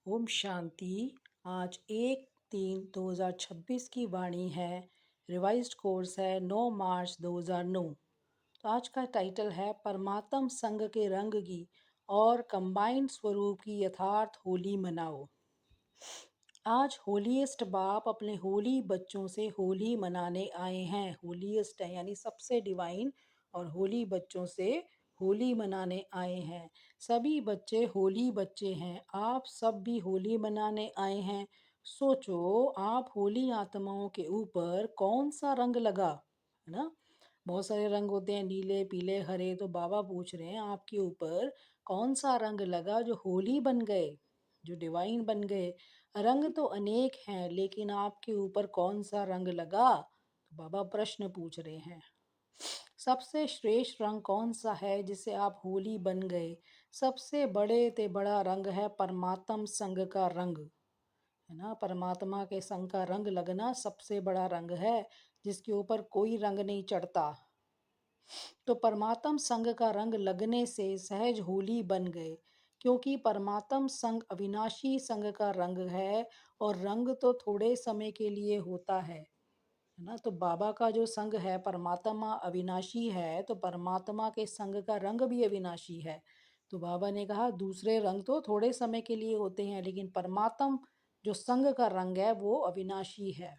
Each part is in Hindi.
ओम शांति। आज 1/3/2026 की वाणी है। रिवाइज्ड कोर्स है 9 मार्च 2009। तो आज का टाइटल है परमात्म संग के रंग की और कंबाइंड स्वरूप की यथार्थ होली मनाओ। आज होलीएस्ट बाप अपने होली बच्चों से होली मनाने आए हैं। होलीएस्ट है यानी सबसे डिवाइन, और होली बच्चों से होली मनाने आए हैं। सभी बच्चे होली बच्चे हैं। आप सब भी होली मनाने आए हैं। सोचो, आप होली आत्माओं के ऊपर कौन सा रंग लगा, है ना। बहुत सारे रंग होते हैं, नीले, पीले, हरे। तो बाबा पूछ रहे हैं आपके ऊपर कौन सा रंग लगा जो होली बन गए, जो डिवाइन बन गए। रंग तो अनेक हैं, लेकिन आपके ऊपर कौन सा रंग लगा। तो बाबा प्रश्न पूछ रहे हैं, सबसे श्रेष्ठ रंग कौन सा है जिसे आप होली बन गए। सबसे बड़े ते बड़ा रंग है परमात्म संग का रंग, है ना। परमात्मा के संग का रंग लगना सबसे बड़ा रंग है, जिसके ऊपर कोई रंग नहीं चढ़ता। तो परमात्म संग का रंग लगने से सहज होली बन गए, क्योंकि परमात्म संग अविनाशी संग का रंग है, और रंग तो थोड़े समय के लिए होता है ना। तो बाबा का जो संग है, परमात्मा अविनाशी है, तो परमात्मा के संग का रंग भी अविनाशी है। तो बाबा ने कहा दूसरे रंग तो थोड़े समय के लिए होते हैं, लेकिन परमात्म जो संग का रंग है वो अविनाशी है।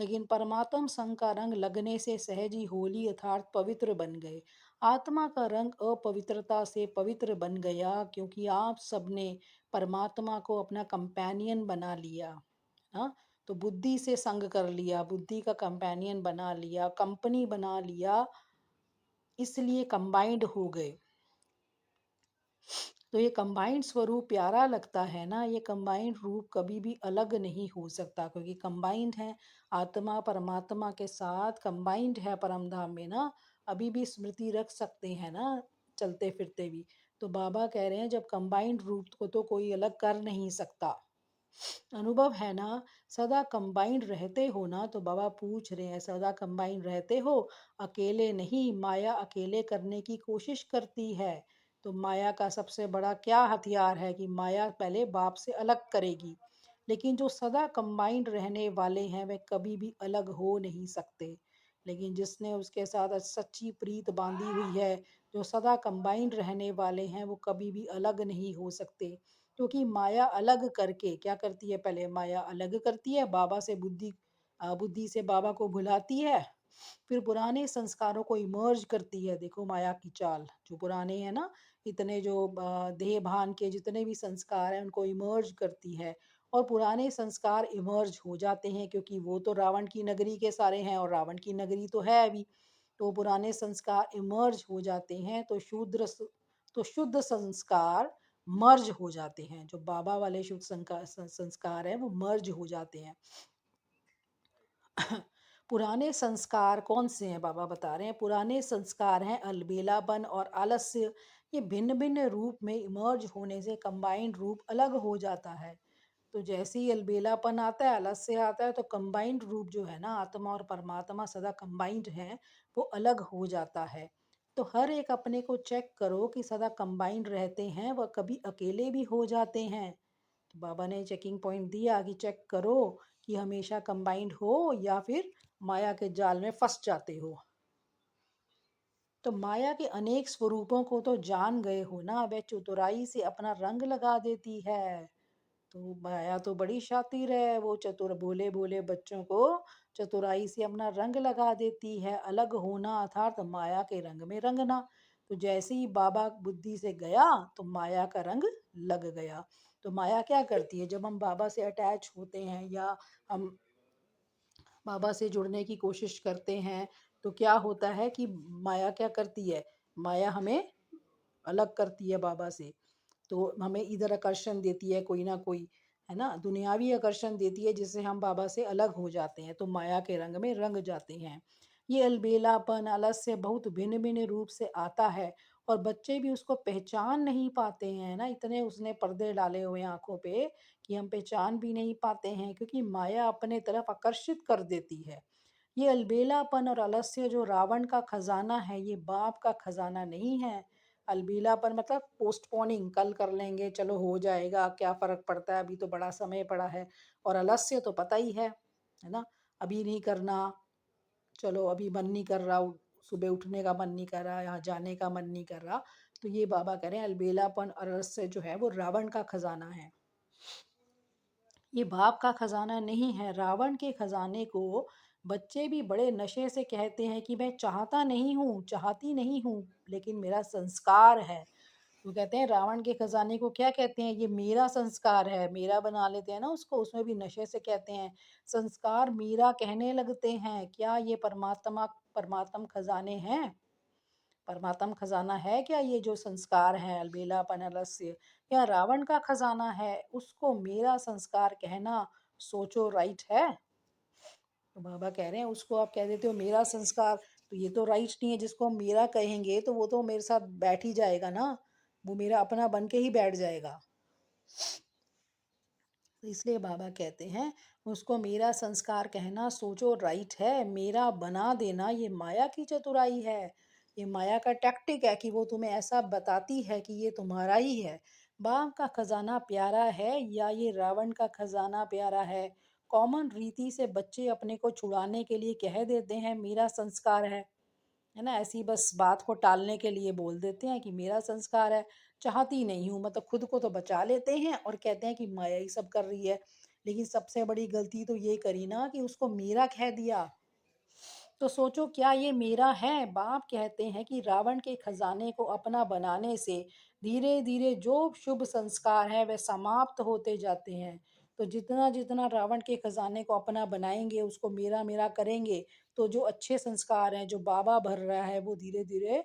लेकिन परमात्म संग का रंग लगने से सहज ही होली अर्थात पवित्र बन गए। आत्मा का रंग अपवित्रता से पवित्र बन गया, क्योंकि आप सबने परमात्मा को अपना कंपेनियन बना लिया। हाँ, तो बुद्धि से संग कर लिया, बुद्धि का कंपेनियन बना लिया, कंपनी बना लिया, इसलिए कंबाइंड हो गए। तो ये कंबाइंड स्वरूप प्यारा लगता है ना। ये कंबाइंड रूप कभी भी अलग नहीं हो सकता, क्योंकि कंबाइंड है आत्मा परमात्मा के साथ, कंबाइंड है परम धाम में ना। अभी भी स्मृति रख सकते हैं ना, चलते फिरते भी। तो बाबा कह रहे हैं जब कंबाइंड रूप को तो कोई अलग कर नहीं सकता। अनुभव है ना, सदा कंबाइंड रहते हो ना। तो बाबा पूछ रहे हैं सदा कंबाइंड रहते हो, अकेले नहीं। माया अकेले करने की कोशिश करती है। तो माया का सबसे बड़ा क्या हथियार है कि माया पहले बाप से अलग करेगी। लेकिन जो सदा कंबाइंड रहने वाले हैं वे कभी भी अलग हो नहीं सकते। लेकिन जिसने उसके साथ सच्ची प्रीत बांधी हुई है, जो सदा कंबाइंड रहने वाले हैं, वो कभी भी अलग नहीं हो सकते। क्योंकि माया अलग करके क्या करती है, पहले माया अलग करती है बाबा से, बुद्धि से बाबा को भुलाती है। फिर पुराने संस्कारों को इमर्ज करती है। देखो माया की चाल, जो पुराने हैं ना, इतने जो देह भान के जितने भी संस्कार हैं उनको इमर्ज करती है। और पुराने संस्कार इमर्ज हो जाते हैं, क्योंकि वो तो रावण की नगरी के सारे हैं, और रावण की नगरी तो है अभी। तो पुराने संस्कार इमर्ज हो जाते हैं, तो तो शुद्ध संस्कार मर्ज हो जाते हैं। जो बाबा वाले शुद्ध संस्कार हैं वो मर्ज हो जाते हैं। पुराने संस्कार कौन से हैं, बाबा बता रहे हैं पुराने संस्कार हैं अलबेलापन और आलस्य। ये भिन्न भिन्न रूप में इमर्ज होने से कंबाइंड रूप अलग हो जाता है। तो जैसे ही अलबेलापन आता है, आलस्य आता है, तो कंबाइंड रूप जो है ना, आत्मा और परमात्मा सदा कंबाइंड है, वो अलग हो जाता है। तो हर एक अपने को चेक करो कि सदा कंबाइंड रहते हैं, वह कभी अकेले भी हो जाते हैं। तो बाबा ने चेकिंग पॉइंट दिया कि चेक करो कि हमेशा कंबाइंड हो या फिर माया के जाल में फंस जाते हो। तो माया के अनेक स्वरूपों को तो जान गए हो ना, वह चतुराई से अपना रंग लगा देती है। तो माया तो बड़ी शातिर है, वो चतुर भोले भोले बच्चों को चतुराई से अपना रंग लगा देती है। अलग होना अर्थात माया के रंग में रंगना। तो जैसे ही बाबा बुद्धि से गया, तो माया का रंग लग गया। तो माया क्या करती है, जब हम बाबा से अटैच होते हैं या हम बाबा से जुड़ने की कोशिश करते हैं, तो क्या होता है कि माया क्या करती है, माया हमें अलग करती है बाबा से। तो हमें इधर आकर्षण देती है कोई ना कोई, है ना, दुनियावी आकर्षण देती है, जिससे हम बाबा से अलग हो जाते हैं, तो माया के रंग में रंग जाते हैं। ये अलबेलापन आलस्य बहुत भिन्न भिन्न रूप से आता है, और बच्चे भी उसको पहचान नहीं पाते हैं ना। इतने उसने पर्दे डाले हुए हैं आंखों पे कि हम पहचान भी नहीं पाते हैं, क्योंकि माया अपने तरफ आकर्षित कर देती है। ये अलबेलापन और आलस्य जो रावण का खजाना है, ये बाप का खजाना नहीं है। अलबेलापन मतलब पोस्टपोनिंग, कल कर लेंगे, चलो हो जाएगा, क्या फ़र्क पड़ता है, अभी तो बड़ा समय पड़ा है। और आलस्य तो पता ही है ना? अभी नहीं करना, चलो अभी मन नहीं कर रहा, सुबह उठने का मन नहीं कर रहा, यहाँ जाने का मन नहीं कर रहा। तो ये बाबा कह रहे हैं अलबेलापन और आलस्य जो है वो रावण का खजाना है। ये भाव का खजाना नहीं है। रावण के खजाने को बच्चे भी बड़े नशे से कहते हैं कि मैं चाहता नहीं हूँ, चाहती नहीं हूँ, लेकिन मेरा संस्कार है। तो कहते हैं रावण के खजाने को क्या कहते हैं, ये मेरा संस्कार है, मेरा बना लेते हैं ना उसको, उसमें भी नशे से कहते हैं संस्कार मेरा कहने लगते हैं। क्या ये परमात्म खजाने हैं? परमात्म खजाना है क्या ये जो संस्कार है अलबेलापन आलस्य, या रावण का खजाना है? उसको मेरा संस्कार कहना सोचो राइट है? तो बाबा कह रहे हैं उसको आप कह देते हो मेरा संस्कार, तो ये तो राइट नहीं है। जिसको हम मेरा कहेंगे तो वो तो मेरे साथ बैठ ही जाएगा ना, वो मेरा अपना बन के ही बैठ जाएगा। तो इसलिए बाबा कहते हैं उसको मेरा संस्कार कहना सोचो राइट है, मेरा बना देना ये माया की चतुराई है। ये माया का टैक्टिक है कि वो तुम्हें ऐसा बताती है कि ये तुम्हारा ही है। बाप का खजाना प्यारा है या ये रावण का खजाना प्यारा है? कॉमन रीति से बच्चे अपने को छुड़ाने के लिए कह देते हैं मेरा संस्कार है ना? ऐसी बस बात को टालने के लिए बोल देते हैं कि मेरा संस्कार है, चाहती नहीं हूँ, मतलब खुद को तो बचा लेते हैं और कहते हैं कि माया ही सब कर रही है। लेकिन सबसे बड़ी गलती तो ये करी ना कि उसको मेरा कह दिया। तो सोचो क्या ये मेरा है? बाप कहते हैं कि रावण के खजाने को अपना बनाने से धीरे धीरे जो शुभ संस्कार है वह समाप्त होते जाते हैं। तो जितना जितना रावण के खजाने को अपना बनाएंगे, उसको मेरा मेरा करेंगे, तो जो अच्छे संस्कार हैं जो बाबा भर रहा है वो धीरे धीरे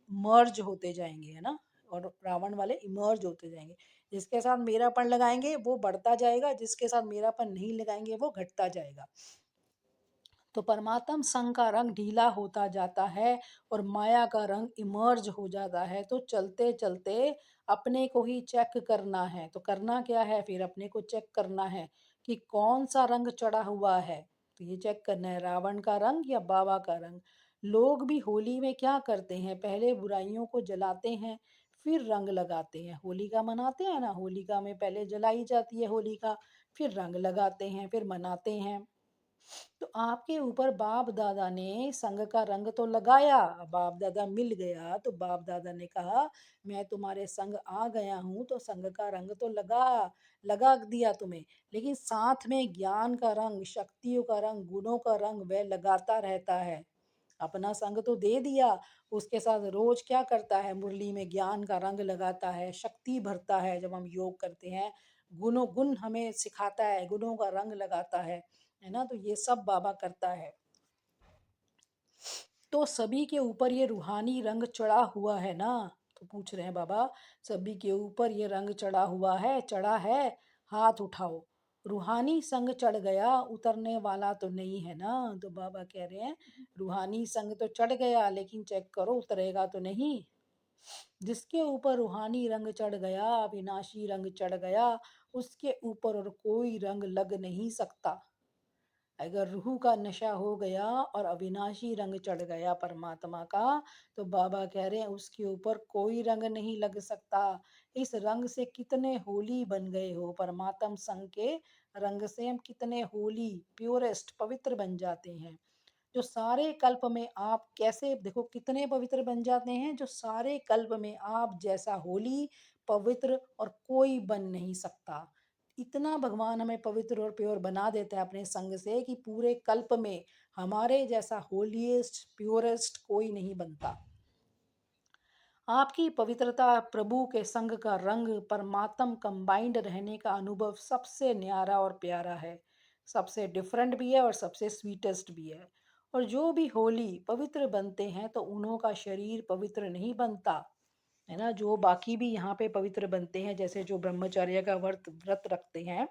मर्ज होते जाएंगे, है ना? और रावण वाले इमर्ज होते जाएंगे। जिसके साथ मेरापन लगाएंगे वो बढ़ता जाएगा, जिसके साथ मेरापन नहीं लगाएंगे वो घटता जाएगा। तो परमात्म संघ का रंग ढीला होता जाता है और माया का रंग इमर्ज हो जाता है। तो चलते चलते अपने को ही चेक करना है। तो करना क्या है फिर? अपने को चेक करना है कि कौन सा रंग चढ़ा हुआ है। तो ये चेक करना है रावण का रंग या बाबा का रंग। लोग भी होली में क्या करते हैं, पहले बुराइयों को जलाते हैं, फिर रंग लगाते हैं। होलिका मनाते हैं ना, होलिका में पहले जलाई जाती है होलिका, फिर रंग लगाते हैं, फिर मनाते हैं। तो आपके ऊपर बाप दादा ने संग का रंग तो लगाया, बाप दादा मिल गया तो बाप दादा ने कहा मैं तुम्हारे संग आ गया हूँ, तो संग का रंग तो लगा दिया तुम्हें। लेकिन साथ में ज्ञान का रंग, शक्तियों का रंग, गुणों का रंग वह लगाता रहता है। अपना संग तो दे दिया, उसके साथ रोज क्या करता है, मुरली में ज्ञान का रंग लगाता है, शक्ति भरता है। जब हम योग करते हैं गुण हमें सिखाता है, गुणों का रंग लगाता है ना? तो ये सब बाबा करता है। तो सभी के ऊपर ये रूहानी रंग चढ़ा हुआ है ना? तो पूछ रहे हैं बाबा, सभी के ऊपर ये रंग चढ़ा हुआ है, चढ़ा है, हाथ उठाओ। रूहानी संग चढ़ गया, उतरने वाला तो नहीं है ना? तो बाबा कह रहे हैं रूहानी संग तो चढ़ गया, लेकिन चेक करो उतरेगा तो नहीं। जिसके ऊपर रूहानी रंग चढ़ गया, अविनाशी रंग चढ़ गया, उसके ऊपर और कोई रंग लग नहीं सकता। अगर रूह का नशा हो गया और अविनाशी रंग चढ़ गया परमात्मा का, तो बाबा कह रहे हैं उसके ऊपर कोई रंग नहीं लग सकता। इस रंग से कितने होली बन गए हो, परमात्म संग के रंग से हम कितने होली, प्योरेस्ट, पवित्र बन जाते हैं। जो सारे कल्प में आप कैसे देखो कितने पवित्र बन जाते हैं, जो सारे कल्प में आप जैसा होली, पवित्र और कोई बन नहीं सकता। इतना भगवान हमें पवित्र और प्योर बना देता है अपने संग से कि पूरे कल्प में हमारे जैसा होलीएस्ट, प्योरेस्ट कोई नहीं बनता। आपकी पवित्रता, प्रभु के संग का रंग, परमात्म कंबाइंड रहने का अनुभव सबसे न्यारा और प्यारा है। सबसे डिफरेंट भी है और सबसे स्वीटेस्ट भी है। और जो भी होली पवित्र बनते हैं तो उन्हों का शरीर पवित्र नहीं बनता, है ना? जो बाकी भी यहाँ पे पवित्र बनते हैं, जैसे जो ब्रह्मचर्य का व्रत व्रत रखते हैं,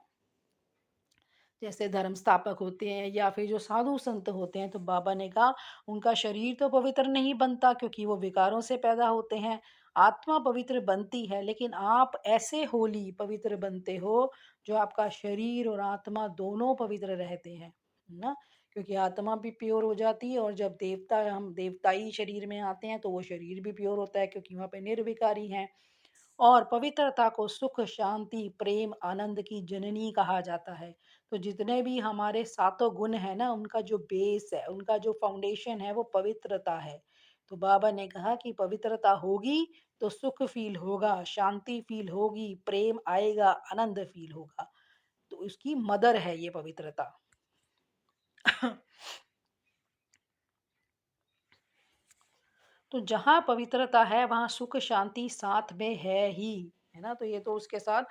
जैसे धर्म स्थापक होते हैं या फिर जो साधु संत होते हैं, तो बाबा ने कहा उनका शरीर तो पवित्र नहीं बनता क्योंकि वो विकारों से पैदा होते हैं। आत्मा पवित्र बनती है, लेकिन आप ऐसे होली पवित्र बनते हो जो आपका शरीर और आत्मा दोनों पवित्र रहते हैं, है ना? क्योंकि आत्मा भी प्योर हो जाती है, और जब हम देवताई शरीर में आते हैं तो वो शरीर भी प्योर होता है, क्योंकि वहाँ पे निर्विकारी हैं। और पवित्रता को सुख, शांति, प्रेम, आनंद की जननी कहा जाता है। तो जितने भी हमारे सातों गुण हैं ना, उनका जो बेस है, उनका जो फाउंडेशन है, वो पवित्रता है। तो बाबा ने कहा कि पवित्रता होगी तो सुख फील होगा, शांति फील होगी, प्रेम आएगा, आनंद फील होगा। तो उसकी मदर है ये पवित्रता। तो जहाँ पवित्रता है वहाँ सुख शांति साथ में है ही, है ना? तो ये तो उसके साथ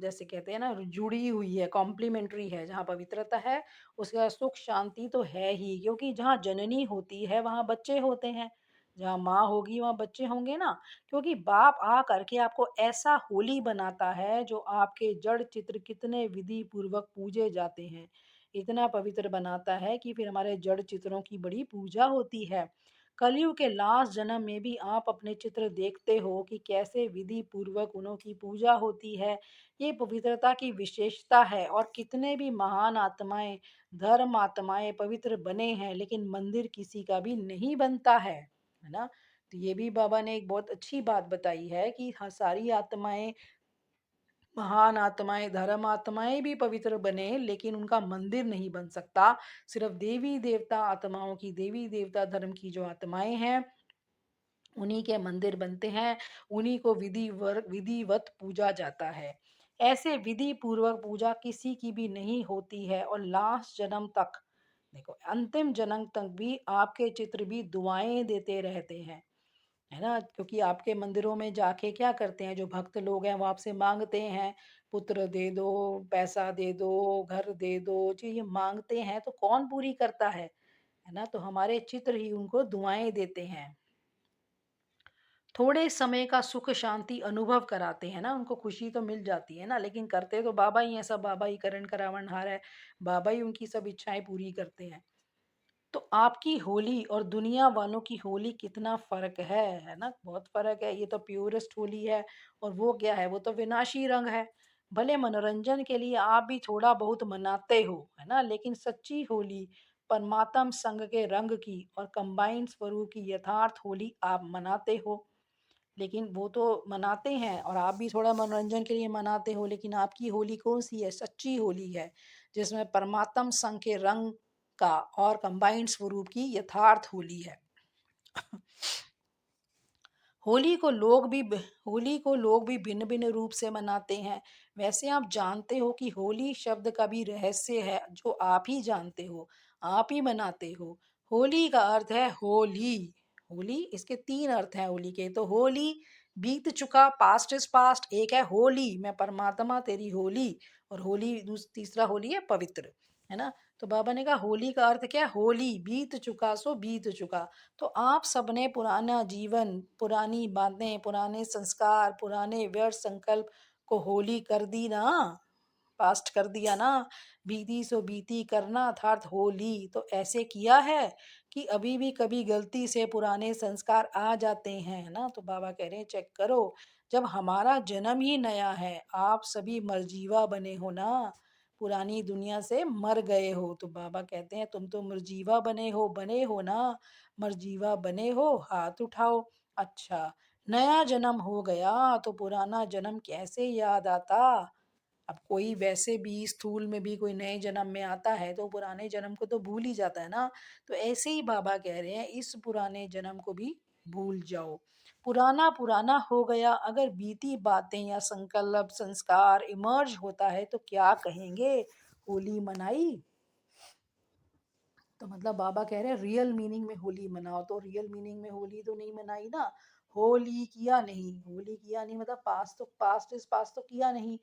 जैसे कहते हैं ना, जुड़ी हुई है, कॉम्प्लीमेंट्री है। जहाँ पवित्रता है उसके साथ सुख शांति तो है ही, क्योंकि जहाँ जननी होती है वहाँ बच्चे होते हैं, जहाँ माँ होगी वहाँ बच्चे होंगे ना। क्योंकि बाप आ करके आपको ऐसा होली बनाता है जो आपके जड़ चित्र कितने विधि पूर्वक पूजे जाते हैं, इतना पवित्र बनाता है कि फिर हमारे जड़ चित्रों की बड़ी पूजा होती है। कलयुग के लास्ट जन्म में भी आप अपने चित्र देखते हो कि कैसे विधि पूर्वक उन्हों की पूजा होती है। ये पवित्रता की विशेषता है, और कितने भी महान आत्माएं, धर्म आत्माएं पवित्र बने हैं, लेकिन मंदिर किसी का भी नहीं बनता है ना? तो ये भी बाबा ने एक बहुत अच्छी बात बताई है कि हाँ, सारी आत्माएं, महान आत्माएं, धर्म आत्माएं भी पवित्र बने, लेकिन उनका मंदिर नहीं बन सकता। सिर्फ देवी देवता आत्माओं की, देवी देवता धर्म की जो आत्माएं हैं, उन्हीं के मंदिर बनते हैं, उन्हीं को विधिवत पूजा जाता है। ऐसे विधि पूर्वक पूजा किसी की भी नहीं होती है, और लास्ट जन्म तक, देखो अंतिम जन्म तक भी आपके चित्र भी दुआएं देते रहते हैं, है ना? क्योंकि आपके मंदिरों में जाके क्या करते हैं जो भक्त लोग हैं, वो आपसे मांगते हैं, पुत्र दे दो, पैसा दे दो, घर दे दो, जी ये मांगते हैं, तो कौन पूरी करता है ना? तो हमारे चित्र ही उनको दुआएं देते हैं, थोड़े समय का सुख शांति अनुभव कराते हैं ना, उनको खुशी तो मिल जाती है ना, लेकिन करते तो बाबा ही हैं, सब बाबा ही करण करावनहार है, बाबा ही उनकी सब इच्छाएं पूरी करते हैं। तो आपकी होली और दुनिया वालों की होली कितना फर्क है ना? बहुत फर्क है। ये तो प्योरेस्ट होली है, और वो क्या है, वो तो विनाशी रंग है। भले मनोरंजन के लिए आप भी थोड़ा बहुत मनाते हो, है ना, लेकिन सच्ची होली परमात्म संग के रंग की और कंबाइंड स्वरूप की यथार्थ होली आप मनाते हो। लेकिन वो तो मनाते हैं, और आप भी थोड़ा मनोरंजन के लिए मनाते हो, लेकिन आपकी होली कौन-सी है? सच्ची होली है, जिसमें परमात्म संग के रंग का और कंबाइंड स्वरूप की यथार्थ होली है। होली को लोग भी होली को लोग भी भिन्न-भिन्न रूप से मनाते हैं। वैसे आप जानते हो कि होली शब्द का भी रहस्य है, जो आप ही जानते हो, आप ही मनाते हो। होली का अर्थ है होली। होली, इसके 3 अर्थ हैं होली के। तो होली बीत चुका, पास्ट इज़ पास्ट। एक है होली, मैं परमात्मा तेरी होली, और होली तीसरा होली है पवित्र, है ना? तो बाबा ने कहा होली का अर्थ क्या है? होली, बीत चुका सो बीत चुका। तो आप सबने पुराना जीवन, पुरानी बातें, पुराने संस्कार, पुराने व्यर्थ संकल्प को होली कर दी ना, पास्ट कर दिया ना, बीती सो बीती करना अर्थात होली। तो ऐसे किया है कि अभी भी कभी गलती से पुराने संस्कार आ जाते हैं, है ना? तो बाबा कह रहे हैं चेक करो, जब हमारा जन्म ही नया है, आप सभी मरजीवा बने हो ना, पुरानी दुनिया से मर गए हो। तो बाबा कहते हैं तुम तो मरजीवा बने हो ना, मरजीवा बने हो, हाथ उठाओ। अच्छा, नया जन्म हो गया तो पुराना जन्म कैसे याद आता? अब कोई वैसे भी स्थूल में भी कोई नए जन्म में आता है तो पुराने जन्म को तो भूल ही जाता है ना। तो ऐसे ही बाबा कह रहे हैं इस पुराने जन्म को भी भूल जाओ। पुराना पुराना हो गया, अगर बीती बातें या संकल्प संस्कार इमर्ज होता है तो क्या कहेंगे? होली मनाई? तो मतलब बाबा कह रहे हैं रियल मीनिंग में होली मनाओ। तो रियल मीनिंग में होली तो नहीं मनाई ना, होली किया नहीं, होली किया नहीं मतलब पास्ट इज पास्ट तो किया नहीं,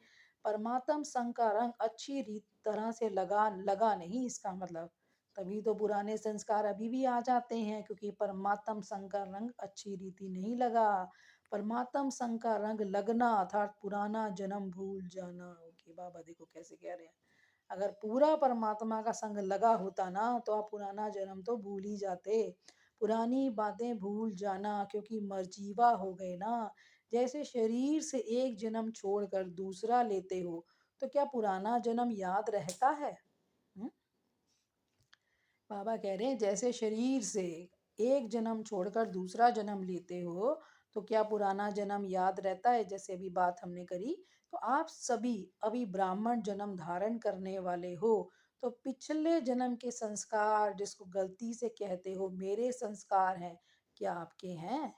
परमात्म संग का रंग अच्छी रीत तरह से लगा लगा नहीं, इसका मतलब तभी तो पुराने संस्कार अभी भी आ जाते हैं, क्योंकि परमात्म संग का रंग अच्छी रीति नहीं लगा। परमात्म संग का रंग लगना अर्थात पुराना जन्म भूल जाना। ओके, बाबा देखो कैसे कह रहे हैं, अगर पूरा परमात्मा का संग लगा होता ना तो आप पुराना जन्म तो भूल ही जाते। पुरानी बातें भूल जाना, क्योंकि मर्जीवा हो गए ना। जैसे शरीर से एक जन्म छोड़कर दूसरा लेते हो, तो क्या पुराना जन्म याद रहता है? हम्म? बाबा कह रहे हैं जैसे शरीर से एक जन्म छोड़कर दूसरा जन्म लेते हो तो क्या पुराना जन्म याद रहता है, जैसे अभी बात हमने करी। तो आप सभी अभी ब्राह्मण जन्म धारण करने वाले हो, तो पिछले जन्म के संस्कार जिसको गलती से कहते हो मेरे संस्कार हैं, क्या आपके हैं?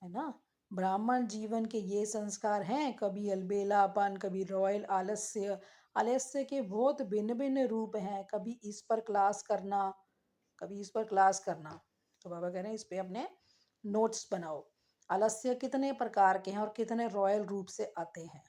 है ना? ब्राह्मण जीवन के ये संस्कार हैं, कभी अलबेलापन, कभी रॉयल आलस्य। आलस्य के बहुत भिन्न भिन्न रूप हैं, कभी इस पर क्लास करना, कभी इस पर क्लास करना। तो बाबा कह रहे हैं इस पे अपने नोट्स बनाओ। आलस्य कितने प्रकार के हैं और कितने रॉयल रूप से आते हैं।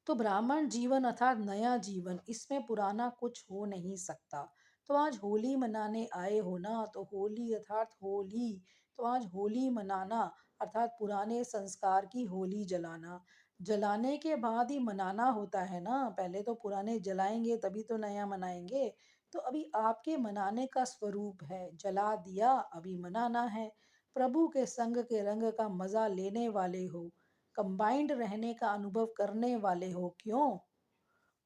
तो ब्राह्मण जीवन अर्थात नया जीवन, इसमें पुराना कुछ हो नहीं सकता। तो आज होली मनाने आए हो ना, तो होली अर्थात होली, तो आज होली मनाना अर्थात पुराने संस्कार की होली जलाना। जलाने के बाद ही मनाना होता है ना, पहले तो पुराने जलाएंगे तभी तो नया मनाएंगे। तो अभी आपके मनाने का स्वरूप है, जला दिया अभी मनाना है। प्रभु के संग के रंग का मजा लेने वाले हो, कंबाइंड रहने का अनुभव करने वाले हो। क्यों?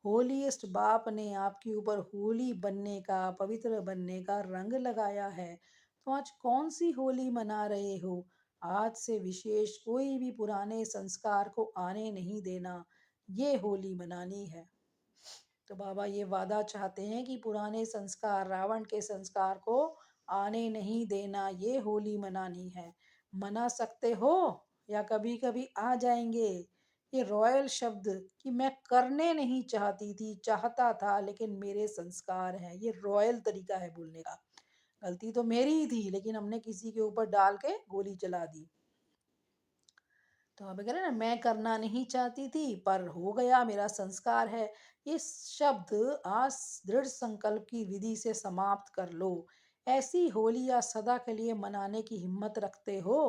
होलीएस्ट बाप ने आपके ऊपर होली बनने का, पवित्र बनने का रंग लगाया है। तो आज कौन सी होली मना रहे हो? आज से विशेष कोई भी पुराने संस्कार को आने नहीं देना, ये होली मनानी है। तो बाबा ये वादा चाहते हैं कि पुराने संस्कार, रावण के संस्कार को आने नहीं देना, ये होली मनानी है। मना सकते हो या कभी कभी आ जाएंगे। ये रॉयल शब्द कि मैं करने नहीं चाहती थी, चाहता था लेकिन मेरे संस्कार हैं, ये रॉयल तरीका है बोलने का। गलती तो मेरी ही थी लेकिन हमने किसी के ऊपर डाल के गोली चला दी। तो आप कह रहे हैं ना, मैं करना नहीं चाहती थी पर हो गया, मेरा संस्कार है। ये शब्द आज दृढ़ संकल्प की विधि से समाप्त कर लो। ऐसी होली या सदा के लिए मनाने की हिम्मत रखते हो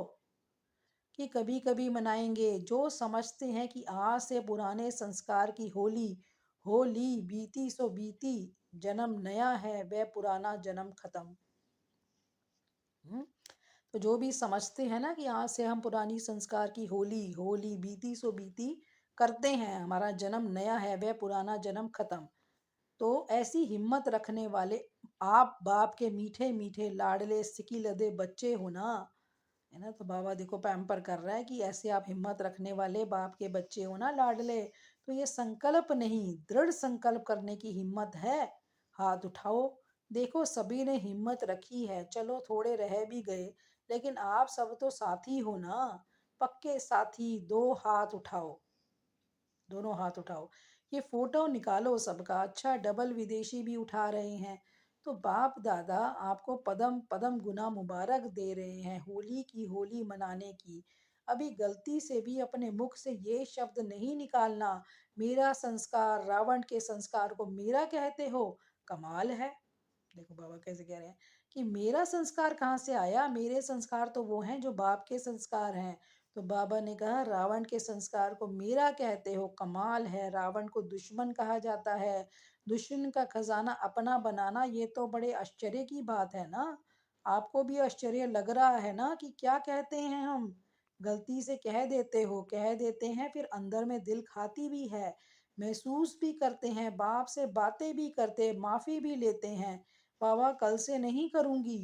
कि कभी कभी मनाएंगे। जो समझते हैं कि आज से पुराने संस्कार की होली, होली बीती सो बीती, जन्म नया है वह पुराना जन्म खत्म। हम्म? तो जो भी समझते हैं ना कि आज से हम पुरानी संस्कार की होली, होली बीती सो बीती करते हैं, हमारा जन्म नया है वह पुराना जन्म खत्म। तो ऐसी हिम्मत रखने वाले आप बाप के मीठे मीठे लाडले सिकी लदे बच्चे हो ना। है ना? तो बाबा देखो पैम्पर कर रहा है कि ऐसे आप हिम्मत रखने वाले बाप के बच्चे हो ना, लाडले। तो ये संकल्प नहीं, दृढ़ संकल्प करने की हिम्मत है। हाथ उठाओ। देखो सभी ने हिम्मत रखी है, चलो थोड़े रह भी गए लेकिन आप सब तो साथी हो ना, पक्के साथी। दो हाथ उठाओ, दोनों हाथ उठाओ। ये फोटो निकालो सबका, अच्छा डबल विदेशी भी उठा रहे हैं। तो बाप दादा आपको पदम पदम गुना मुबारक दे रहे हैं होली की, होली मनाने की। अभी गलती से भी अपने मुख से ये शब्द नहीं निकालना, मेरा संस्कार, रावण के संस्कार को मेरा कहते हो। कमाल है। देखो बाबा कैसे कह रहे हैं कि मेरा संस्कार कहाँ से आया, मेरे संस्कार तो वो हैं जो बाप के संस्कार हैं। तो बाबा ने कहा रावण के संस्कार को मेरा कहते हो, कमाल है। रावण को दुश्मन कहा जाता है, दुश्मन का खजाना अपना बनाना, ये तो बड़े आश्चर्य की बात है ना। आपको भी आश्चर्य लग रहा है ना कि क्या कहते हैं हम। गलती से कह देते हो, कह देते हैं फिर अंदर में दिल खाती भी है, महसूस भी करते हैं, बाप से बातें भी करते, माफी भी लेते हैं। बाबा कल से नहीं करूंगी,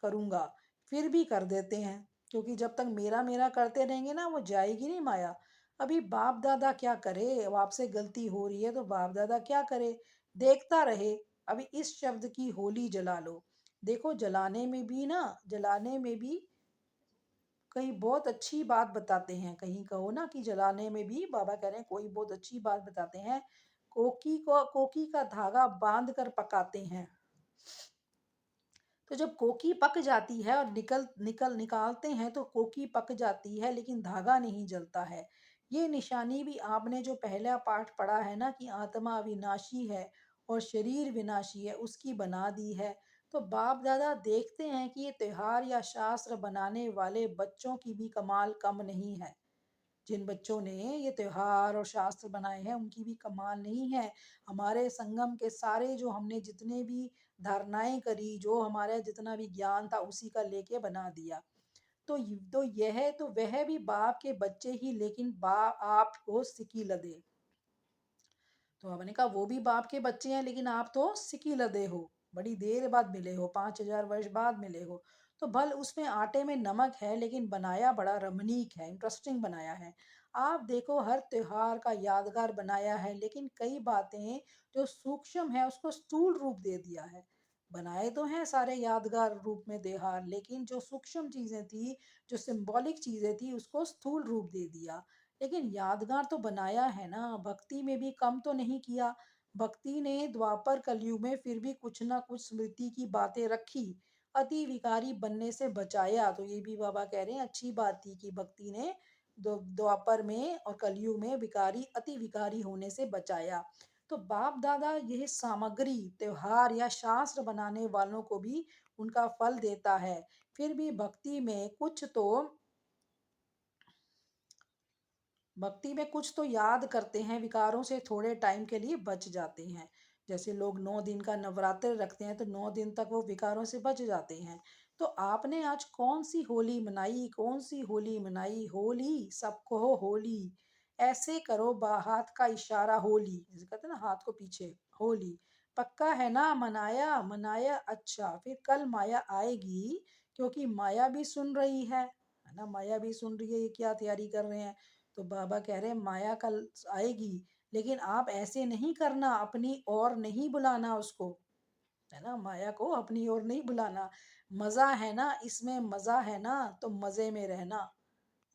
करूंगा, फिर भी कर देते हैं। क्योंकि जब तक मेरा मेरा करते रहेंगे ना, वो जाएगी नहीं माया। अभी बाप दादा क्या करे, अब आपसे गलती हो रही है तो बाप दादा क्या करे, देखता रहे। अभी इस शब्द की होली जला लो। देखो जलाने में भी ना, जलाने में भी कहीं बहुत अच्छी बात बताते हैं, कहीं कहो ना कि जलाने में भी बाबा कह रहे हैं कोई बहुत अच्छी बात बताते हैं। कोकी का धागा बांध कर पकाते हैं। तो जब कोकी पक जाती है और निकालते हैं तो कोकी पक जाती है लेकिन धागा नहीं जलता है। ये निशानी भी आपने जो पहला पाठ पढ़ा है ना कि आत्मा अविनाशी है और शरीर विनाशी है, उसकी बना दी है। तो बाप दादा देखते हैं कि ये त्योहार या शास्त्र बनाने वाले बच्चों की भी कमाल कम नहीं है। जिन बच्चों ने ये त्योहार और शास्त्र बनाए हैं उनकी भी कमाल नहीं है। हमारे संगम के सारे जो हमने जितने भी धारणाएं करी, जो हमारा जितना भी ज्ञान था उसी का लेके बना दिया। तो यह तो वह भी बाप के बच्चे ही, लेकिन बा आपको सिकी लदे। तो मैंने कहा वो भी बाप के बच्चे हैं, लेकिन आप तो सिकी लदे हो, बड़ी देर बाद मिले हो, 5,000 वर्ष बाद मिले हो। तो भल उसमें आटे में नमक है, लेकिन बनाया बड़ा रमणीक है, इंटरेस्टिंग बनाया है। आप देखो हर त्योहार का यादगार बनाया है, लेकिन कई बातें जो सूक्ष्म है उसको स्थूल रूप दे दिया है। बनाए तो हैं सारे यादगार रूप में त्योहार, लेकिन जो सूक्ष्म चीजें थी, जो सिंबॉलिक चीजें थी, उसको स्थूल रूप दे दिया। लेकिन यादगार तो बनाया है ना, भक्ति में भी कम तो नहीं किया। भक्ति ने द्वापर कलयुग में फिर भी कुछ ना कुछ स्मृति की बातें रखी, अति विकारी बनने से बचाया। तो ये भी बाबा कह रहे हैं अच्छी बात थी कि भक्ति ने द्वापर में और कलयुग में विकारी अति विकारी होने से बचाया। तो बाप दादा यह सामग्री त्योहार या शास्त्र बनाने वालों को भी उनका फल देता है। फिर भी भक्ति में कुछ तो याद करते हैं, विकारों से थोड़े टाइम के लिए बच जाते हैं। जैसे लोग 9 दिन का नवरात्र रखते हैं, तो 9 दिन तक वो विकारों से बच जाते हैं। तो आपने आज कौन सी होली मनाई, कौन सी होली मनाई? होली, सबको हो होली। ऐसे करो हाथ का इशारा, होली जैसे कहते हैं ना, हाथ को पीछे। होली पक्का है ना? मनाया मनाया, अच्छा फिर कल माया आएगी, क्योंकि माया भी सुन रही है ना, माया भी सुन रही है ये क्या तैयारी कर रहे हैं। तो बाबा कह रहे हैं माया कल आएगी, लेकिन आप ऐसे नहीं करना, अपनी ओर नहीं बुलाना उसको, है ना, माया को अपनी ओर नहीं बुलाना। मजा है ना इसमें, मजा है ना, तो मजे में रहना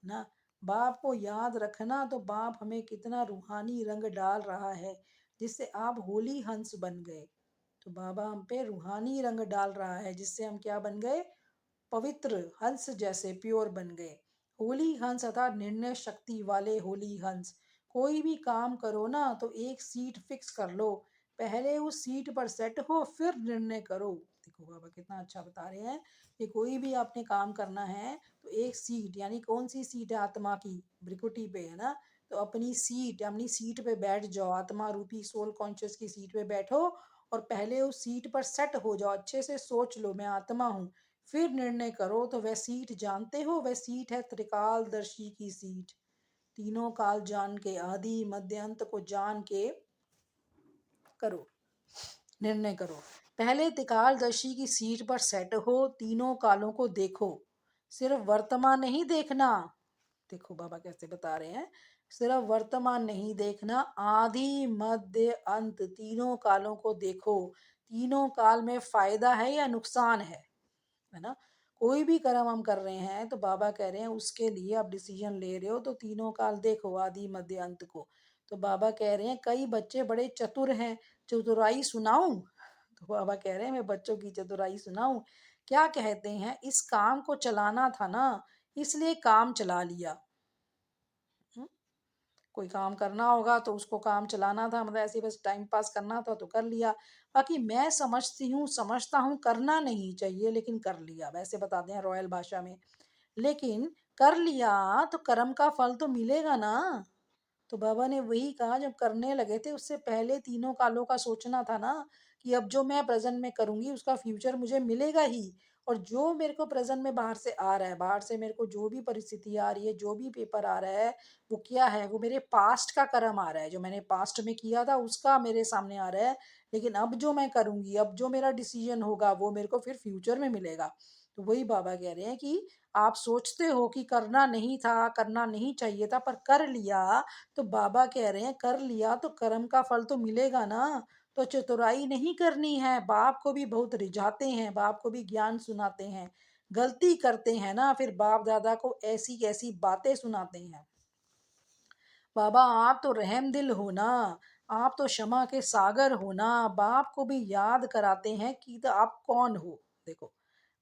ना। बाप को याद रखना, तो बाप हमें कितना रूहानी रंग डाल रहा है, जिससे आप होली हंस बन गए। तो बाबा हम पे रूहानी रंग डाल रहा है, जिससे हम क्या बन गए? पवित्र हंस जैसे प्योर बन गए। होली हंस अर्थात निर्णय शक्ति वाले होली हंस। कोई भी काम करो ना, तो एक सीट फिक्स कर लो, पहले उस सीट पर सेट हो फिर निर्णय करो। देखो बाबा कितना अच्छा बता रहे हैं कि कोई भी आपने काम करना है, तो एक सीट, यानी कौन सी सीट है? आत्मा की भ्रिकुटी पे, है ना। तो अपनी सीट पे बैठ जाओ, आत्मा रूपी सोल कॉन्शियस की सीट पे बैठो, और पहले उस सीट पर सेट हो जाओ, अच्छे से सोच लो मैं आत्मा हूँ, फिर निर्णय करो। तो वह सीट जानते हो? वह सीट है त्रिकालदर्शी की सीट। तीनों काल जान के, आदि मध्य अंत को जान के करो, निर्णय करो। पहले त्रिकालदर्शी की सीट पर सेट हो, तीनों कालों को देखो, सिर्फ वर्तमान नहीं देखना। देखो बाबा कैसे बता रहे हैं, सिर्फ वर्तमान नहीं देखना, आदि मध्य अंत तीनों कालों को देखो। तीनों काल में फायदा है या नुकसान है ना। कोई भी कर्म हम कर रहे हैं, तो बाबा कह रहे हैं उसके लिए आप डिसीजन ले रहे हो, तो तीनों काल देखो, आदि मध्य अंत को। तो बाबा कह रहे हैं कई बच्चे बड़े चतुर हैं, चतुराई सुनाऊं? तो बाबा कह रहे हैं मैं बच्चों की चतुराई सुनाऊं? क्या कहते हैं, इस काम को चलाना था ना, इसलिए काम चला लिया। हम्म? कोई काम करना होगा तो उसको काम चलाना था, मतलब ऐसे बस टाइम पास करना था तो कर लिया। बाकी मैं समझता हूँ करना नहीं चाहिए, लेकिन कर लिया, वैसे बताते हैं रॉयल भाषा में। लेकिन कर लिया तो कर्म का फल तो मिलेगा ना। तो बाबा ने वही कहा, जब करने लगे थे उससे पहले तीनों कालों का सोचना था ना, कि अब जो मैं प्रेजेंट में करूंगी उसका फ्यूचर मुझे मिलेगा ही। और जो मेरे को प्रेजेंट में बाहर से आ रहा है, बाहर से मेरे को जो भी परिस्थिति आ रही है, जो भी पेपर आ रहा है, वो क्या है? वो मेरे पास्ट का कर्म आ रहा है, जो मैंने पास्ट में किया था उसका मेरे सामने आ रहा है। लेकिन अब जो मैं करूंगी, अब जो मेरा डिसीजन होगा, वो मेरे को फिर फ्यूचर में मिलेगा। तो वही बाबा कह रहे हैं कि आप सोचते हो कि करना नहीं था, करना नहीं चाहिए था, पर कर लिया। तो बाबा कह रहे हैं कर लिया तो कर्म का फल तो मिलेगा ना। तो चतुराई नहीं करनी है, बाप को भी बहुत रिझाते हैं, बाप को भी ज्ञान सुनाते हैं, गलती करते हैं ना, फिर बाप दादा को ऐसी कैसी बातें सुनाते हैं। बाबा आप तो रहम दिल हो ना, आप तो क्षमा के सागर हो ना, बाप को भी याद कराते हैं कि तो आप कौन हो। देखो,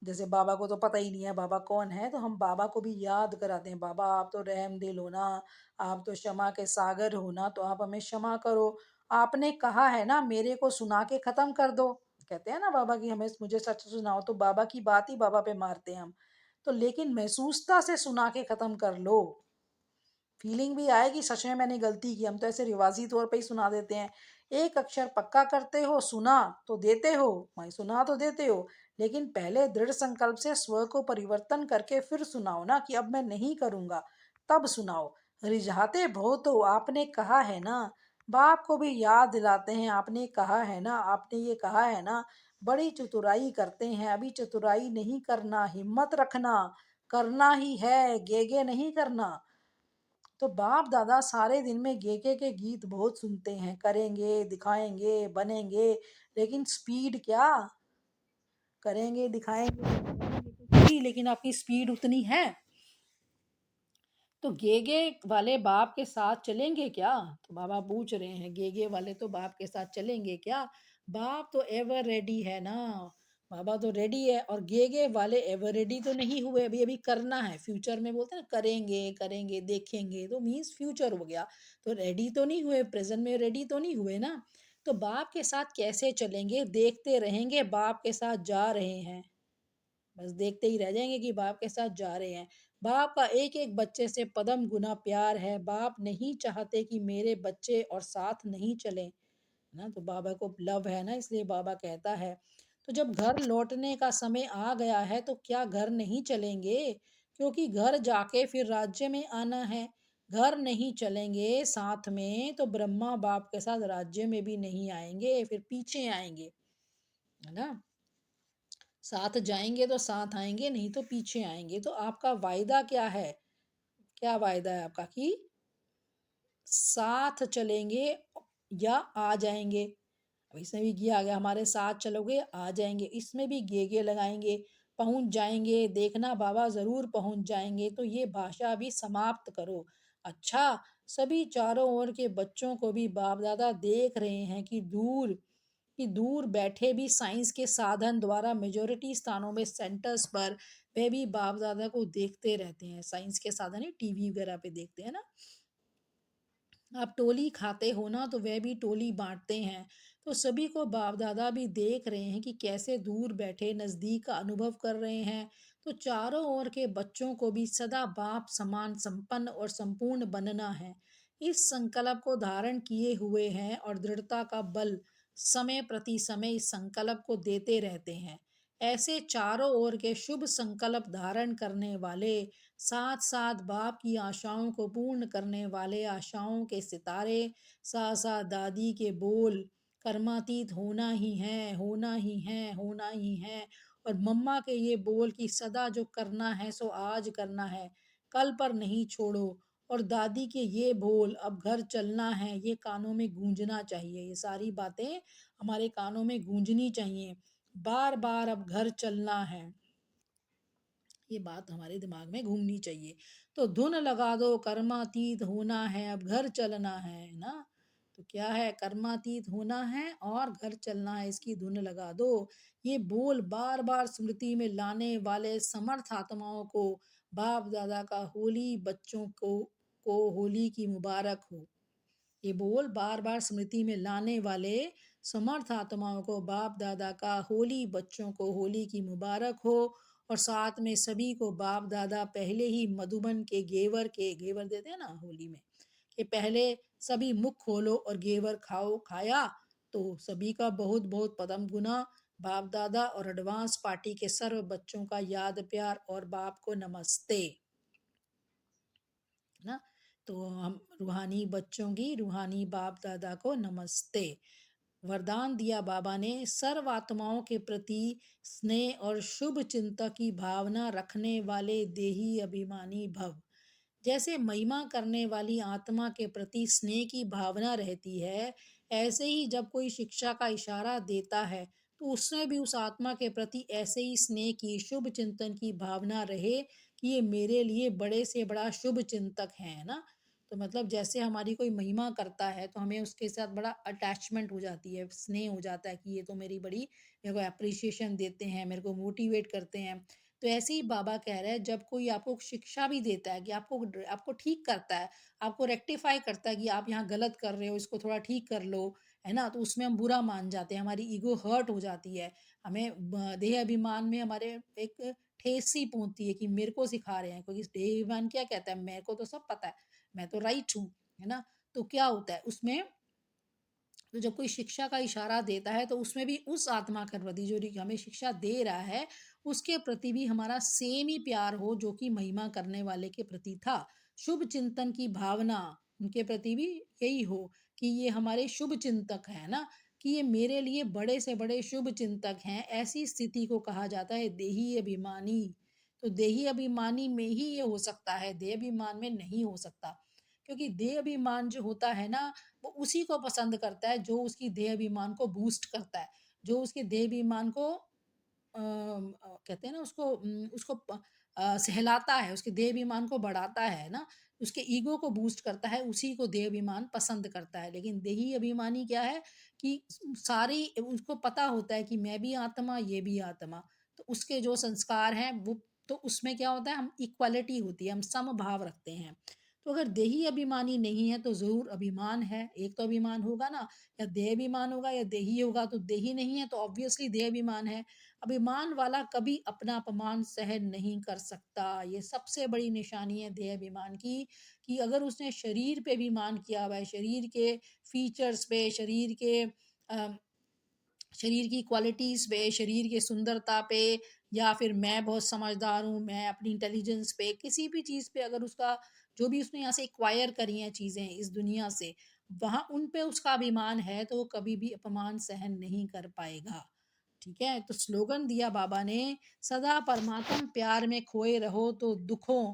जैसे बाबा को तो पता ही नहीं है बाबा कौन है, तो हम बाबा को भी याद कराते हैं, बाबा आप तो रहम दिल हो ना, आप तो क्षमा के सागर हो ना, तो आप हमें क्षमा करो। आपने कहा है ना मेरे को सुना के खत्म कर दो, कहते हैं ना बाबा की हमें मुझे सच सुनाओ, तो बाबा की बात ही बाबा पे मारते हैं हम। तो लेकिन महसूसता से सुना के खत्म कर लो, फीलिंग भी आएगी सच में मैंने गलती की। हम तो ऐसे रिवाजी तौर पे ही सुना देते हैं, एक अक्षर पक्का करते हो, सुना तो देते हो, वही सुना तो देते हो, लेकिन पहले दृढ़ संकल्प से स्व को परिवर्तन करके फिर सुनाओ ना, कि अब मैं नहीं करूंगा, तब सुनाओ। रिझाते बहुत हो, आपने कहा है ना, बाप को भी याद दिलाते हैं, आपने कहा है ना, आपने ये कहा है ना, बड़ी चतुराई करते हैं, अभी चतुराई नहीं करना, हिम्मत रखना, करना ही है, गेगे नहीं करना। तो बाप दादा सारे दिन में गेके के गीत बहुत सुनते हैं, करेंगे, दिखाएंगे, बनेंगे, लेकिन स्पीड क्या, करेंगे, दिखाएंगे, बनेंगे तो सही, लेकिन आपकी स्पीड उतनी है? तो गेगे वाले बाप के साथ चलेंगे क्या? तो बाबा पूछ रहे हैं, गेगे वाले तो बाप के साथ चलेंगे क्या? बाप तो एवर रेडी है ना, बाबा तो रेडी है, और गेगे वाले एवर रेडी तो नहीं हुए, अभी अभी करना है, फ्यूचर में बोलते हैं ना, करेंगे करेंगे देखेंगे, तो मीन्स फ्यूचर हो गया, तो रेडी तो नहीं हुए, प्रेजेंट में रेडी तो नहीं हुए ना। तो बाप के साथ कैसे चलेंगे, देखते रहेंगे बाप के साथ जा रहे हैं, बस देखते ही रह जाएंगे कि बाप के साथ जा रहे हैं। बाप का एक एक बच्चे से पदम गुना प्यार है, बाप नहीं चाहते कि मेरे बच्चे और साथ नहीं चले, है ना, तो बाबा को लव है ना, इसलिए बाबा कहता है। तो जब घर लौटने का समय आ गया है तो क्या घर नहीं चलेंगे, क्योंकि घर जाके फिर राज्य में आना है। घर नहीं चलेंगे साथ में तो ब्रह्मा बाप के साथ राज्य में भी नहीं आएंगे, फिर पीछे आएंगे, है ना। साथ जाएंगे तो साथ आएंगे, नहीं तो पीछे आएंगे। तो आपका वायदा क्या है, क्या वायदा है आपका कि साथ चलेंगे या आ जाएंगे? अब इसमें भी गे आ गया, हमारे साथ चलोगे आ जाएंगे, इसमें भी गे लगाएंगे, पहुंच जाएंगे, देखना बाबा जरूर पहुंच जाएंगे, तो ये भाषा भी समाप्त करो। अच्छा, सभी चारों ओर के बच्चों को भी बाप दादा देख रहे हैं कि दूर बैठे भी साइंस के साधन द्वारा मेजोरिटी स्थानों में सेंटर्स पर वे भी बाप दादा को देखते रहते हैं। साइंस के साधन है, टीवी वगैरह पे देखते हैं ना। आप टोली खाते हो ना, तो वह भी टोली बांटते हैं। तो सभी को बाप दादा भी देख रहे हैं कि कैसे दूर बैठे नजदीक का अनुभव कर रहे हैं। तो चारों ओर के बच्चों को भी सदा बाप समान संपन्न और संपूर्ण बनना है, इस संकल्प को धारण किए हुए हैं, और दृढ़ता का बल समय प्रति समय इस संकल्प को देते रहते हैं। ऐसे चारों ओर के शुभ संकल्प धारण करने वाले, साथ साथ बाप की आशाओं को पूर्ण करने वाले आशाओं के सितारे, साथ साथ दादी के बोल, कर्मातीत होना ही है, होना ही है, होना ही है, और मम्मा के ये बोल कि सदा जो करना है सो आज करना है, कल पर नहीं छोड़ो, और दादी के ये बोल अब घर चलना है, ये कानों में गूंजना चाहिए, ये सारी बातें हमारे कानों में गूंजनी चाहिए। बार बार अब घर चलना है, ये बात हमारे दिमाग में घूमनी चाहिए। तो धुन लगा दो, कर्मातीत होना है, अब घर चलना है ना। तो क्या है, कर्मातीत होना है और घर चलना है, इसकी धुन लगा दो। ये बोल बार बार स्मृति में लाने वाले समर्थ आत्माओं को बाप दादा का होली बच्चों को होली की मुबारक हो। ये बोल बार बार स्मृति में लाने वाले समर्थ आत्माओं को बाप दादा का होली बच्चों को होली की मुबारक हो। और साथ में सभी को बाप दादा पहले ही मधुबन के घेवर देते हैं ना होली में, कि पहले सभी मुख खोलो और घेवर खाओ, खाया। तो सभी का बहुत बहुत पदम गुना, बाप दादा और एडवांस पार्टी के सर्व बच्चों का याद प्यार और बाप को नमस्ते, है ना। तो हम रूहानी बच्चों की रूहानी बाप दादा को नमस्ते। वरदान दिया बाबा ने, सर्व आत्माओं के प्रति स्नेह और शुभ चिंता की भावना रखने वाले देही अभिमानी भव। जैसे महिमा करने वाली आत्मा के प्रति स्नेह की भावना रहती है, ऐसे ही जब कोई शिक्षा का इशारा देता है तो उसमें भी उस आत्मा के प्रति ऐसे ही स्नेह की, शुभ चिंतन की भावना रहे कि ये मेरे लिए बड़े से बड़ा शुभ चिंतक है ना। तो मतलब जैसे हमारी कोई महिमा करता है तो हमें उसके साथ बड़ा अटैचमेंट हो जाती है, स्नेह हो जाता है कि ये तो मेरी बड़ी, मेरे को अप्रिसिएशन देते हैं, मेरे को मोटिवेट करते हैं। तो ऐसे ही बाबा कह रहे हैं, जब कोई आपको शिक्षा भी देता है कि आपको आपको ठीक करता है, आपको रेक्टिफाई करता है कि आप यहाँ गलत कर रहे हो, इसको थोड़ा ठीक कर लो, है ना, तो उसमें हम बुरा मान जाते हैं, हमारी ईगो हर्ट हो जाती है, हमें देह अभिमान में हमारे एक ठेस सी पहुंचती है कि मेरे को सिखा रहे हैं, क्योंकि देह अभिमान क्या कहता है, मेरे को तो सब पता है, मैं तो राइट हूँ, है ना। तो क्या होता है उसमें, तो जब कोई शिक्षा का इशारा देता है तो उसमें भी उस आत्मा के प्रति जो हमें शिक्षा दे रहा है उसके प्रति भी हमारा सेम ही प्यार हो जो कि महिमा करने वाले के प्रति था। शुभ चिंतन की भावना उनके प्रति भी यही हो। कि ये हमारे शुभ चिंतक हैं ना, कि ये मेरे लिए बड़े से बड़े शुभ चिंतक हैं, ऐसी स्थिति को कहा जाता है देही अभिमानी। तो देही अभिमानी में ही ये हो सकता है, देह अभिमान में नहीं हो सकता। क्योंकि देह अभिमान जो होता है ना, वो उसी को पसंद करता है जो उसकी देह अभिमान को बूस्ट करता है, जो उसके देह अभिमान को कहते हैं ना उसको सहलाता है, उसके देहाभिमान को बढ़ाता है ना, उसके ईगो को बूस्ट करता है, उसी को देहाभिमान पसंद करता है। लेकिन देही अभिमानी क्या है कि सारी उसको पता होता है कि मैं भी आत्मा, ये भी आत्मा। तो उसके जो संस्कार हैं वो तो उसमें क्या होता है हम इक्वालिटी होती है, हम समभाव रखते हैं। तो अगर देही अभिमानी नहीं है तो ज़रूर अभिमान है, एक तो अभिमान होगा ना, या देहाभिमान होगा या देही होगा, तो देही नहीं है तो ऑब्वियसली देहाभिमान है। अभिमान वाला कभी अपना अपमान सहन नहीं कर सकता। ये सबसे बड़ी निशानी है देह अभिमान की, कि अगर उसने शरीर पे अभिमान किया हुआ है, शरीर के फीचर्स पे, अ, शरीर की क्वालिटीज़ पे, शरीर की सुंदरता पे, या फिर मैं बहुत समझदार हूँ, मैं अपनी इंटेलिजेंस पे, किसी भी चीज़ पे अगर उसका जो भी उसने यहाँ से एक्वायर करी हैं चीज़ें इस दुनिया से, वहाँ उन पे उसका अभिमान है, तो वो कभी भी अपमान सहन नहीं कर पाएगा। ठीक है? तो स्लोगन दिया बाबा ने, सदा परमात्म प्यार में खोए रहो तो दुखों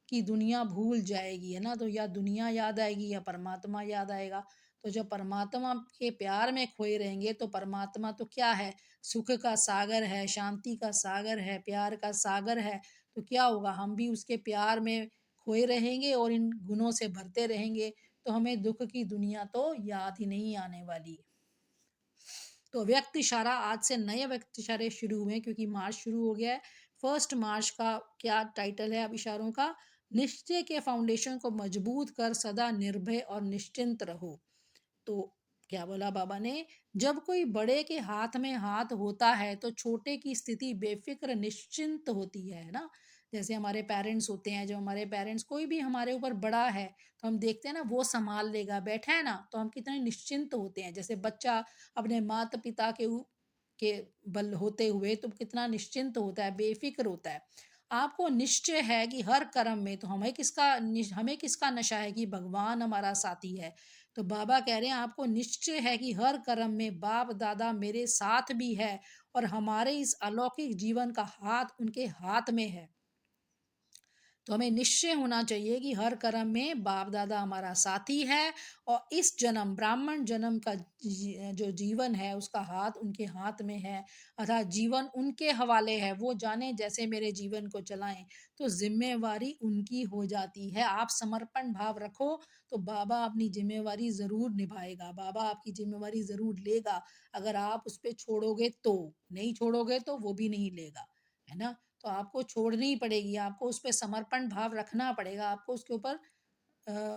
की दुनिया भूल जाएगी, है ना? तो या दुनिया याद आएगी या परमात्मा याद आएगा। तो जब परमात्मा के प्यार में खोए रहेंगे तो परमात्मा तो क्या है? सुख का सागर है, शांति का सागर है, प्यार का सागर है। तो क्या होगा? हम भी उसके प्यार में खोए रहेंगे और इन गुणों से भरते रहेंगे, तो हमें दुःख की दुनिया तो याद ही नहीं आने वाली। तो व्यक्त इशारा आज से नए व्यक्त इशारे शुरू हुए क्योंकि मार्च शुरू हो गया है। फर्स्ट मार्च का क्या टाइटल है अब इशारों का? निश्चय के फाउंडेशन को मजबूत कर सदा निर्भय और निश्चिंत रहो। तो क्या बोला बाबा ने? जब कोई बड़े के हाथ में हाथ होता है तो छोटे की स्थिति बेफिक्र निश्चिंत होती है ना। जैसे हमारे पेरेंट्स होते हैं, जब हमारे पेरेंट्स कोई भी हमारे ऊपर बड़ा है तो हम देखते हैं ना वो संभाल लेगा, बैठा है ना, तो हम कितने निश्चिंत होते हैं। जैसे बच्चा अपने माता पिता के बल होते हुए तो कितना निश्चिंत होता है, बेफिक्र होता है। आपको निश्चय है कि हर कर्म में तो हमें किसका नशा है कि भगवान हमारा साथी है। तो बाबा कह रहे हैं आपको निश्चय है कि हर कर्म में बाप दादा मेरे साथ भी है और हमारे इस अलौकिक जीवन का हाथ उनके हाथ में है। तो हमें निश्चय होना चाहिए कि हर कर्म में बाप दादा हमारा साथी है और इस जन्म ब्राह्मण जन्म का जो जीवन है उसका हाथ उनके हाथ में है, अर्थात जीवन उनके हवाले है, वो जाने जैसे मेरे जीवन को चलाएं। तो जिम्मेवारी उनकी हो जाती है। आप समर्पण भाव रखो तो बाबा अपनी जिम्मेवारी जरूर निभाएगा, बाबा आपकी जिम्मेवारी जरूर लेगा। अगर आप उस पर छोड़ोगे तो, नहीं छोड़ोगे तो वो भी नहीं लेगा, है ना। तो आपको छोड़नी पड़ेगी, आपको उस पे समर्पण भाव रखना पड़ेगा, आपको उसके ऊपर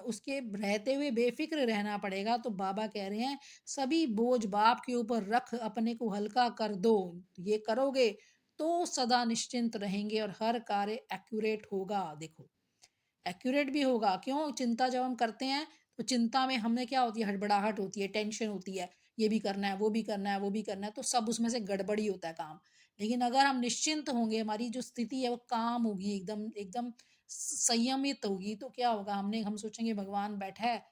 उसके रहते हुए बेफ़िक्र रहना पड़ेगा। तो बाबा कह रहे हैं सभी बोझ बाप के ऊपर रख अपने को हल्का कर दो। ये करोगे तो सदा निश्चिंत रहेंगे और हर कार्य एक्यूरेट होगा। देखो, एक्यूरेट भी होगा। क्यों? चिंता जब हम करते हैं तो चिंता में हमें क्या होती है? हड़बड़ाहट होती है, टेंशन होती है, ये भी करना है, वो भी करना है, वो भी करना है, तो सब उसमें से गड़बड़ी होता है काम। लेकिन अगर हम निश्चिंत होंगे, हमारी जो स्थिति है वो काम होगी, एकदम एकदम संयमित होगी, तो क्या होगा? हम सोचेंगे भगवान बैठा है,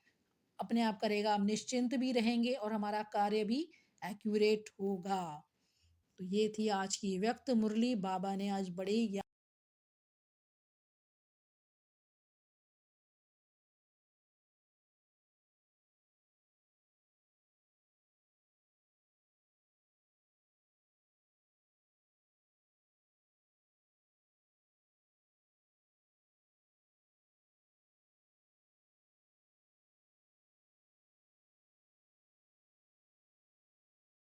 अपने आप करेगा, हम निश्चिंत भी रहेंगे और हमारा कार्य भी एक्यूरेट होगा। तो ये थी आज की व्यक्त मुरली। बाबा ने आज बड़े